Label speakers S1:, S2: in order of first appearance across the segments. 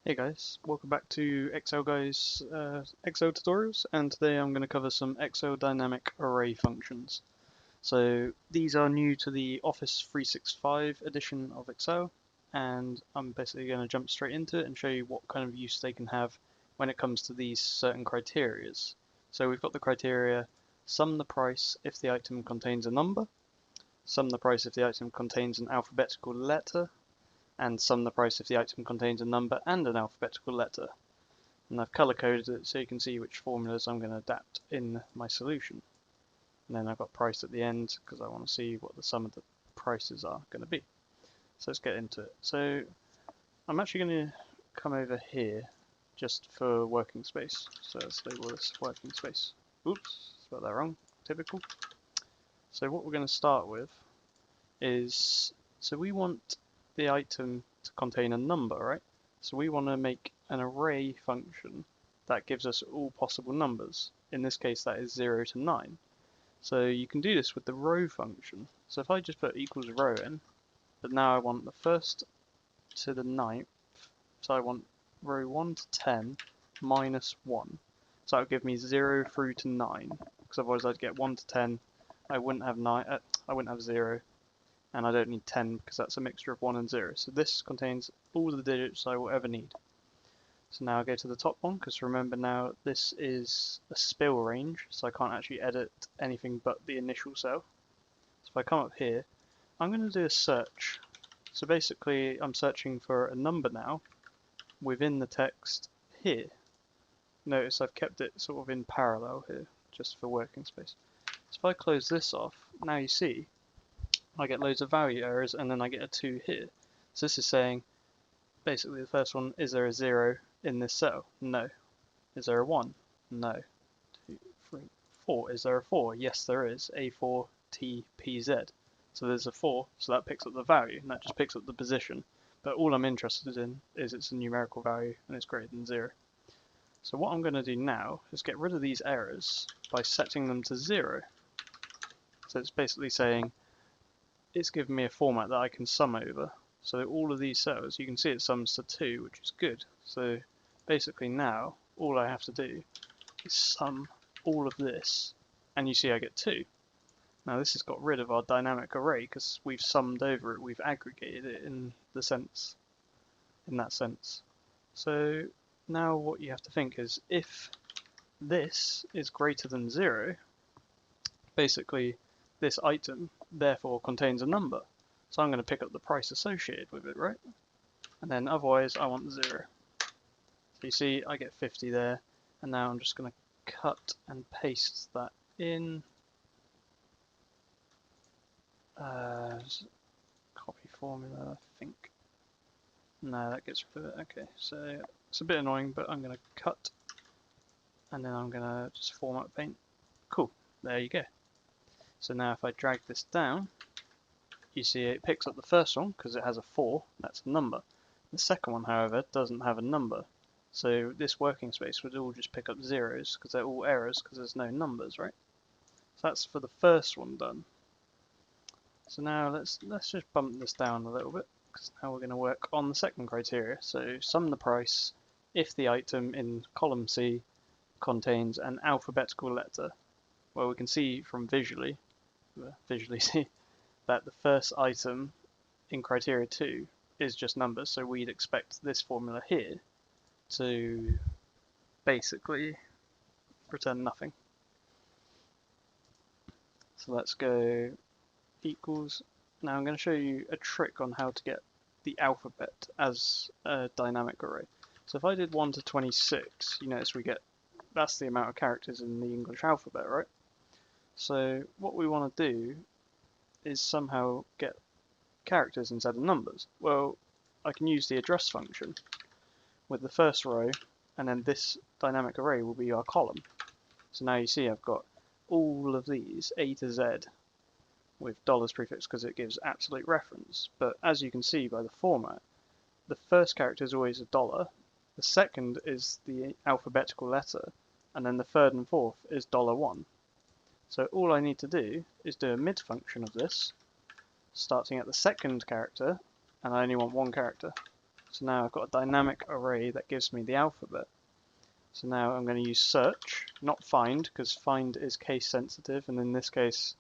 S1: Hey guys, welcome back to Excel Guys Excel tutorials, and today I'm going to cover some Excel dynamic array functions. So these are new to the Office 365 edition of Excel, and I'm basically going to jump straight into it and show you what kind of use they can have when it comes to these certain criterias. So we've got the criteria sum the price if the item contains a number, sum the price if the item contains an alphabetical letter, and sum the price if the item contains a number and an alphabetical letter. And I've color coded it so you can see which formulas I'm going to adapt in my solution. And then I've got price at the end because I want to see what the sum of the prices are going to be. So let's get into it. So I'm actually going to come over here just for working space. So let's label this working space. Oops, spelled that wrong. Typical. So what we're going to start with is, so we want the item to contain a number, right? So we want to make an array function that gives us all possible numbers. In this case, that is 0 to 9. So you can do this with the row function. So if I just put equals row in, but now I want the first to the 9th, so I want row 1 to 10 minus 1. So that would give me 0 through to 9, because otherwise I'd get 1 to 10, I wouldn't have 9, I wouldn't have 0, and I don't need 10 because that's a mixture of 1 and 0. So this contains all the digits I will ever need. So now I go to the top one, because remember now this is a spill range, so I can't actually edit anything but the initial cell. So if I come up here, I'm going to do a search. So basically I'm searching for a number now within the text here. Notice I've kept it sort of in parallel here, just for working space. So if I close this off, now you see I get loads of value errors, and then I get a 2 here. So this is saying, basically the first one, is there a 0 in this cell? No. Is there a 1? No. 2, 3, 4. Is there a 4? Yes there is. A4TPZ. So there's a 4, so that picks up the value, and that just picks up the position. But all I'm interested in is it's a numerical value, and it's greater than 0. So what I'm going to do now is get rid of these errors by setting them to 0. So it's basically saying, it's given me a format that I can sum over. So all of these cells, you can see it sums to 2, which is good. So basically now, all I have to do is sum all of this, and you see I get 2. Now this has got rid of our dynamic array because we've summed over it, we've aggregated it in that sense. So now what you have to think is, if this is greater than 0, basically this item therefore contains a number. So I'm going to pick up the price associated with it, right? And then otherwise I want 0. So you see I get 50 there, and now I'm just going to cut and paste that in. Copy formula, I think. No, that gets rid of it. Okay, so it's a bit annoying, but I'm going to cut, and then I'm going to just format paint. Cool, there you go. So now if I drag this down, you see it picks up the first one because it has a 4, that's a number. The second one, however, doesn't have a number. So this working space would all just pick up zeros because they're all errors because there's no numbers, right? So that's for the first one done. So now let's just bump this down a little bit, because now we're going to work on the second criteria. So sum the price if the item in column C contains an alphabetical letter. Well, we can see from visually see that the first item in criteria 2 is just numbers, so we'd expect this formula here to basically return nothing. So let's go equals. Now I'm going to show you a trick on how to get the alphabet as a dynamic array. So if I did 1 to 26, you notice we get, that's the amount of characters in the English alphabet, right? So what we want to do is somehow get characters instead of numbers. Well, I can use the address function with the first row, and then this dynamic array will be our column. So now you see I've got all of these A to Z with dollars prefix because it gives absolute reference. But as you can see by the format, the first character is always a dollar, the second is the alphabetical letter, and then the third and fourth is $1. So all I need to do is do a mid function of this, starting at the second character, and I only want one character. So now I've got a dynamic array that gives me the alphabet. So now I'm going to use search, not find, because find is case sensitive, and in this case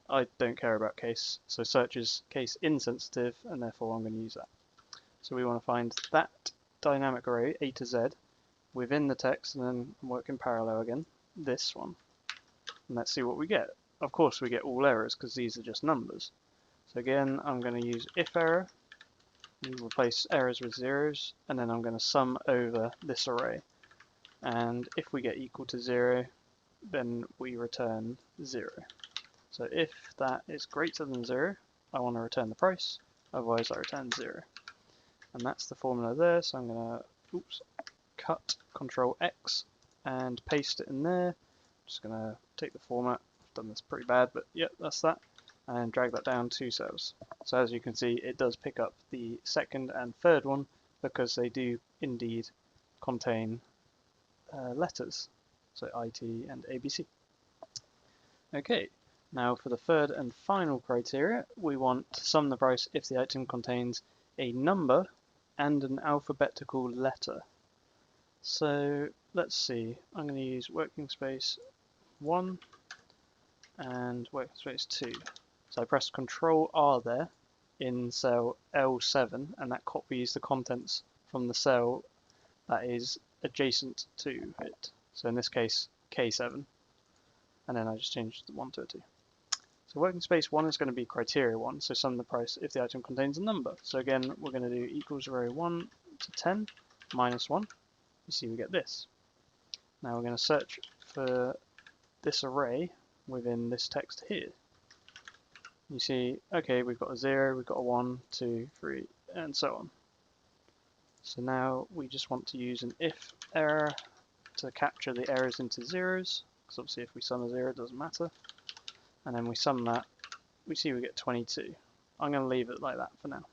S1: I don't care about case. So search is case insensitive, and therefore I'm going to use that. So we want to find that dynamic array, A to Z, within the text, and then work in parallel again, this one. And let's see what we get. Of course we get all errors, because these are just numbers. So again, I'm going to use if error, and replace errors with zeros, and then I'm going to sum over this array. And if we get equal to 0, then we return 0. So if that is greater than 0, I want to return the price, otherwise I return 0. And that's the formula there, so I'm going to cut Control X and paste it in there. Just going to take the format, I've done this pretty bad, but yep, that's that, and drag that down 2 cells. So as you can see, it does pick up the second and third one, because they do indeed contain letters, so IT and ABC. Okay, now for the third and final criteria, we want to sum the price if the item contains a number and an alphabetical letter. So let's see, I'm going to use working space 1 and working space 2. So I press Control R there in cell L7, and that copies the contents from the cell that is adjacent to it. So in this case, K7, and then I just changed the 1 to a 2. So working space 1 is going to be criteria 1, so sum the price if the item contains a number. So again, we're going to do equals array 1 to 10 minus 1. You see we get this. Now we're going to search for this array within this text here. You see, okay, we've got a 0, we've got a 1, 2, 3, and so on. So now we just want to use an if error to capture the errors into zeros, because obviously if we sum a 0 it doesn't matter. And then we sum that, we see we get 22. I'm going to leave it like that for now.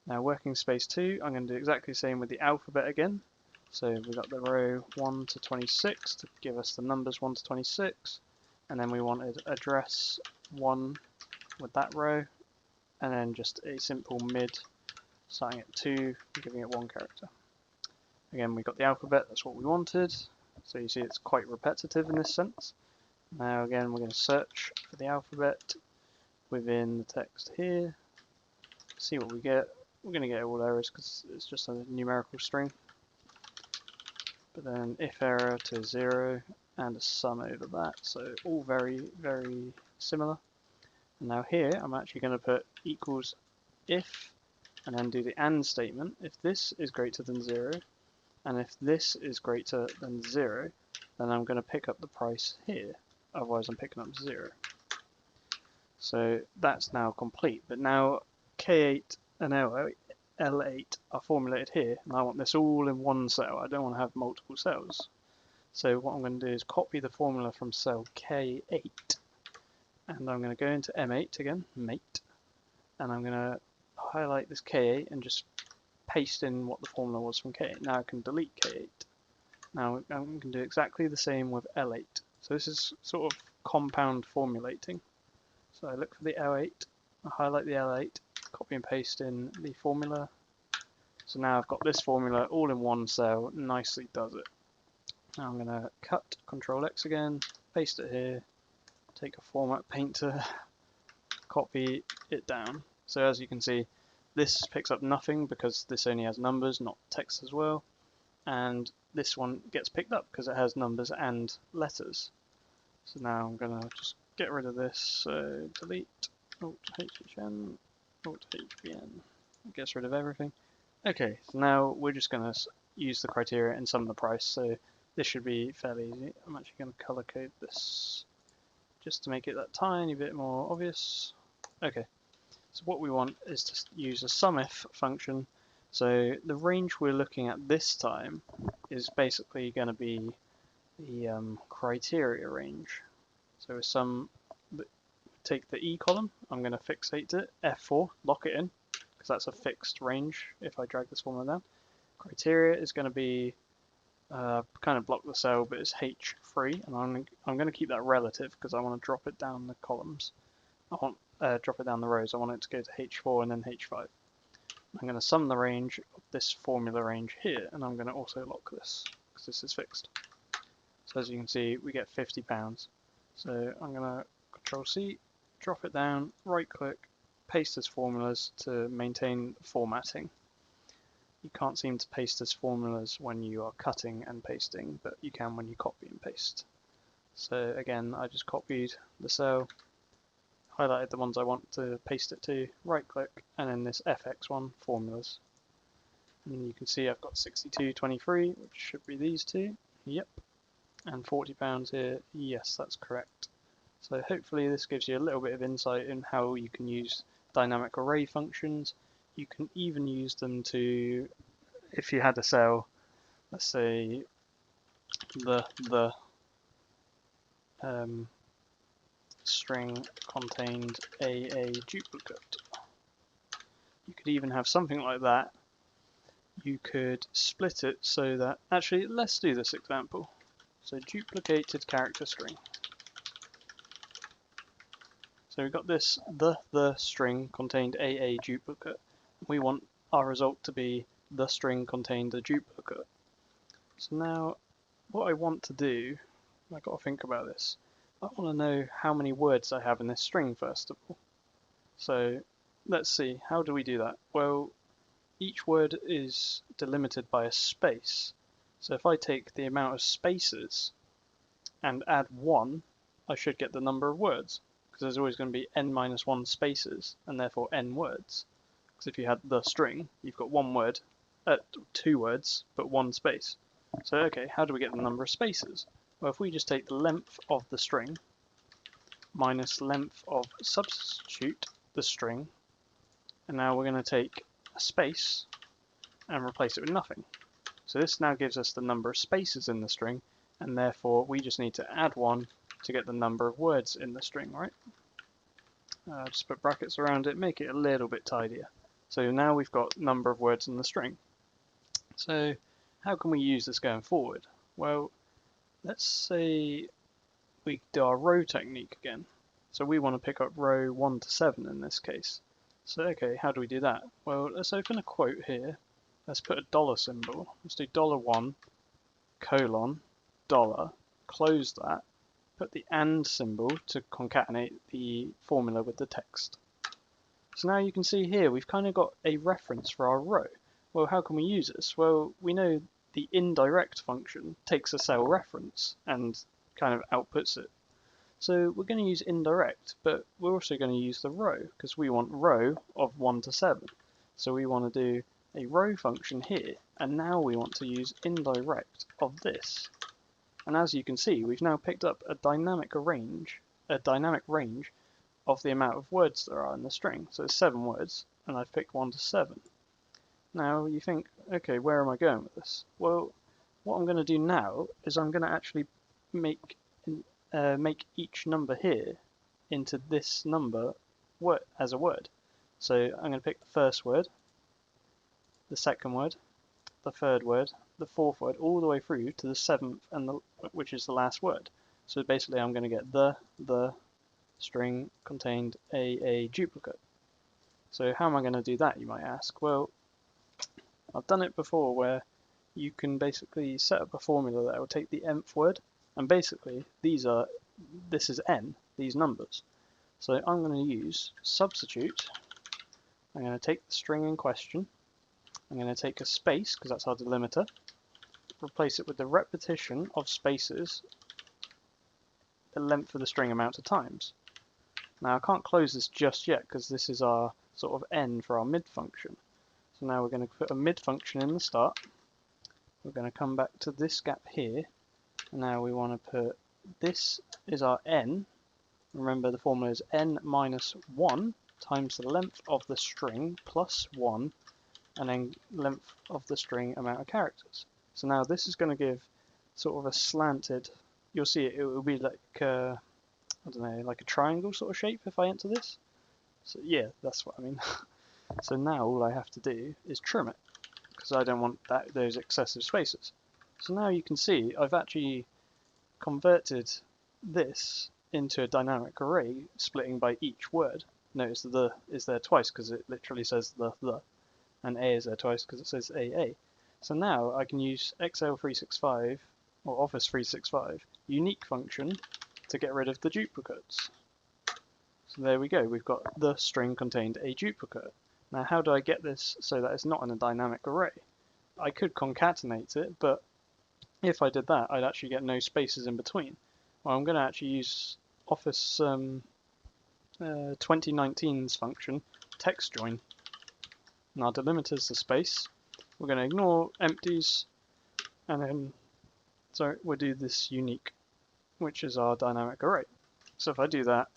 S1: Now working space 2, I'm going to do exactly the same with the alphabet again. So we've got the row 1 to 26 to give us the numbers 1 to 26, and then we wanted address 1 with that row, and then just a simple mid starting at 2 and giving it 1 character. Again, we got the alphabet, that's what we wanted. So you see it's quite repetitive in this sense. Now again, we're going to search for the alphabet within the text here, see what we get. We're going to get all errors because it's just a numerical string. But then if error to 0 and a sum over that, so all very, very similar. And now here, I'm actually going to put equals if, and then do the AND statement. If this is greater than 0, and if this is greater than 0, then I'm going to pick up the price here. Otherwise I'm picking up 0. So that's now complete. But now K8 and L8 are formulated here, and I want this all in one cell. I don't want to have multiple cells. So what I'm going to do is copy the formula from cell K8, and I'm going to go into M8 again, mate, and I'm going to highlight this K8 and just paste in what the formula was from K8. Now I can delete K8. Now I'm going to do exactly the same with L8. So this is sort of compound formulating. So I look for the L8, I highlight the L8, copy and paste in the formula. So now I've got this formula all in one cell, nicely does it. Now I'm going to cut Control X again, paste it here, take a format painter, copy it down. So as you can see, this picks up nothing because this only has numbers, not text as well. And this one gets picked up because it has numbers and letters. So now I'm going to just get rid of this, so delete, Alt HHN, Alt HBN, it gets rid of everything. Okay, so now we're just going to use the criteria and sum the price, so this should be fairly easy. I'm actually going to color code this just to make it that tiny bit more obvious. Okay, so what we want is to use a SUMIF function. So the range we're looking at this time is basically going to be the criteria range. So take the E column, I'm going to fixate it, F4, lock it in, because that's a fixed range if I drag this formula down. Criteria is going to be, kind of block the cell, but it's H3, and I'm going to keep that relative because I want to drop it down the columns. I want drop it down the rows, I want it to go to H4 and then H5. I'm going to sum the range of this formula range here, and I'm going to also lock this because this is fixed. So as you can see, we get £50. So I'm going to Control C, drop it down, right click, paste as formulas to maintain formatting. You can't seem to paste as formulas when you are cutting and pasting, but you can when you copy and paste. So again, I just copied the cell, highlighted the ones I want to paste it to, right click, and then this FX one, formulas. And you can see I've got 62.23, which should be these two. Yep. And £40 here. Yes, that's correct. So hopefully this gives you a little bit of insight in how you can use dynamic array functions. You can even use them to, if you had a cell, let's say the string contained a duplicate. You could even have something like that. You could split it so that, actually, let's do this example. So duplicated character string. So we've got this, the string contained a duplicate. We want our result to be the string contained a duplicate. So now what I want to do, I've got to think about this. I want to know how many words I have in this string first of all. So let's see, how do we do that? Well, each word is delimited by a space. So if I take the amount of spaces and add 1, I should get the number of words. Because there's always going to be n minus 1 spaces, and therefore n words. Because if you had the string, you've got 2 words, but 1 space. So okay, how do we get the number of spaces? Well, if we just take the length of the string minus length of substitute the string, and now we're going to take a space and replace it with nothing. So this now gives us the number of spaces in the string, and therefore we just need to add 1 to get the number of words in the string, right? Just put brackets around it, make it a little bit tidier. So now we've got number of words in the string. So how can we use this going forward? Well, let's say we do our row technique again. So we want to pick up row 1 to 7 in this case. So okay, how do we do that? Well, let's open a quote here. Let's put a dollar symbol. Let's do $1, colon, dollar, close that, put the AND symbol to concatenate the formula with the text. So now you can see here we've kind of got a reference for our row. Well, how can we use this? Well, we know the indirect function takes a cell reference and kind of outputs it. So we're going to use indirect, but we're also going to use the row because we want row of 1 to 7. So we want to do a row function here, and now we want to use indirect of this. And as you can see, we've now picked up a dynamic range of the amount of words there are in the string. So it's 7 words, and I've picked 1 to 7. Now you think, okay, where am I going with this? Well, what I'm going to do now is I'm going to actually make each number here into this number as a word. So I'm going to pick the first word, the second word, the third word, the fourth word, all the way through to the 7th, which is the last word. So basically I'm going to get the string contained a duplicate. So how am I going to do that, you might ask? Well, I've done it before where you can basically set up a formula that will take the nth word, and basically this is n, these numbers. So I'm going to use substitute. I'm going to take the string in question. I'm going to take a space, because that's our delimiter, replace it with the repetition of spaces, the length of the string amount of times. Now I can't close this just yet because this is our sort of n for our mid function. So now we're going to put a mid function in the start. We're going to come back to this gap here. And now we want to put, this is our n. Remember the formula is n minus 1 times the length of the string plus 1, and then length of the string amount of characters. So now this is going to give sort of a slanted, you'll see it will be like I don't know, like a triangle sort of shape if I enter this. So yeah, that's what I mean. So now all I have to do is trim it because I don't want those excessive spaces. So now you can see I've actually converted this into a dynamic array splitting by each word. Notice the is there twice because it literally says the. and A is there twice because it says AA. So now I can use Excel 365 or Office 365 unique function to get rid of the duplicates. So there we go, we've got the string contained a duplicate. Now how do I get this so that it's not in a dynamic array? I could concatenate it, but if I did that, I'd actually get no spaces in between. Well, I'm going to actually use Office 2019's function, text join. And our delimiter is the space. We're going to ignore empties, and then we'll do this unique, which is our dynamic array. So if I do that,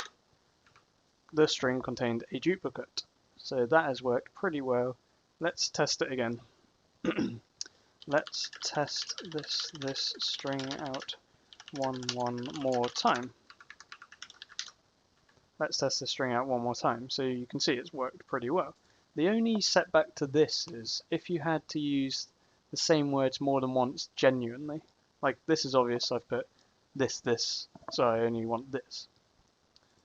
S1: the string contained a duplicate. So that has worked pretty well. Let's test it again. Let's test this string out one more time. Let's test this string out one more time. So you can see it's worked pretty well. The only setback to this is if you had to use the same words more than once genuinely. Like this is obvious, I've put this, so I only want this.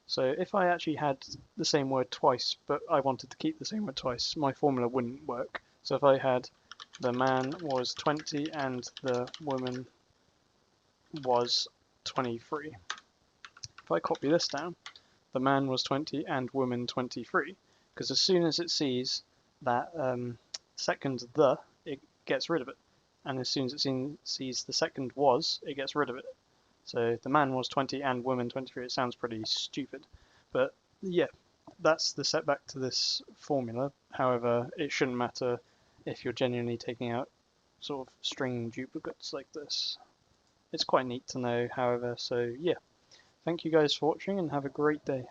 S1: So if I actually had the same word twice, but I wanted to keep the same word twice, my formula wouldn't work. So if I had the man was 20 and the woman was 23. If I copy this down, the man was 20 and woman 23, because as soon as it sees that second the, it gets rid of it. And as soon as it sees the second was, it gets rid of it. So the man was 20 and woman 23. It sounds pretty stupid, but yeah, that's the setback to this formula. However, it shouldn't matter if you're genuinely taking out sort of string duplicates like this. It's quite neat to know, however, so yeah. Thank you guys for watching and have a great day.